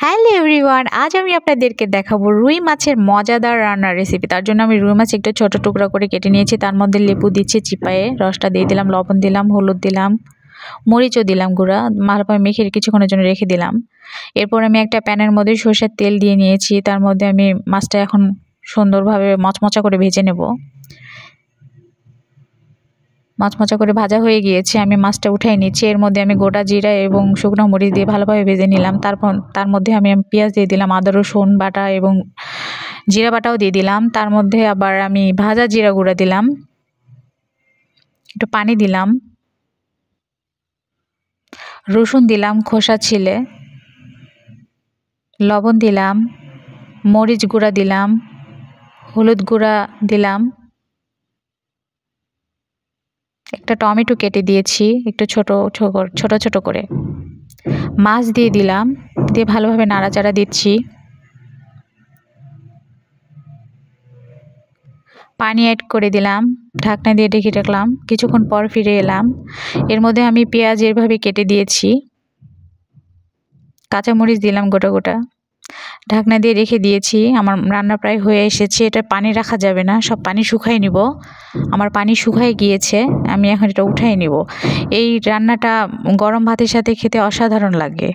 Hello everyone, আজ আমি আপনাদেরকে দেখাবো রুই মাছের মজাদার রান্নার রেসিপি। তার জন্য আমি রুই মাছ একটু ছোট টুকরা করে কেটে নিয়েছি। তার মধ্যে লেবু দিচ্ছি চিপায়ে, রসটা দিয়ে দিলাম, লবণ দিলাম, হলুদ দিলাম, মরিচও দিলাম গুঁড়া, ভালোভাবে মেখে কিছুক্ষণের জন্য রেখে দিলাম। এরপর আমি একটা প্যানের মধ্যে সরষের তেল দিয়ে নিয়েছি। তার মধ্যে আমি মাছটা এখন সুন্দরভাবে মচমচা করে ভেজে নেব। মচমচা করে ভাজা হয়ে গিয়েছে, আমি মাছটা উঠাই নিচ্ছি। এর মধ্যে আমি গোটা জিরা এবং শুকনো মরিচ দিয়ে ভালোভাবে ভেজে নিলাম। তারপর তার মধ্যে আমি পেঁয়াজ দিয়ে দিলাম, আদা রসুন বাটা এবং জিরা বাটাও দিয়ে দিলাম। তার মধ্যে আবার আমি ভাজা জিরা গুঁড়া দিলাম, একটু পানি দিলাম, রসুন দিলাম খোসা ছিলে, লবণ দিলাম, মরিচ গুঁড়া দিলাম, হলুদ গুঁড়া দিলাম, একটা টমেটো কেটে দিয়েছি একটু ছোট ছোট করে, মাছ দিয়ে দিলাম, দিয়ে ভালোভাবে নাড়াচাড়া দিচ্ছি। পানি অ্যাড করে দিলাম, ঢাকনা দিয়ে ঢেকে রাখলাম। কিছুক্ষণ পর ফিরে এলাম। এর মধ্যে আমি পেঁয়াজ এভাবে কেটে দিয়েছি, কাঁচামরিচ দিলাম গোটা গোটা, ঢাকনা দিয়ে রেখে দিয়েছি। আমার রান্না প্রায় হয়ে এসেছে। এটা পানি রাখা যাবে না, সব পানি শুকাই নিব। আমার পানি শুকাই গিয়েছে, আমি এখন এটা উঠাই নিব। এই রান্নাটা গরম ভাতের সাথে খেতে অসাধারণ লাগে।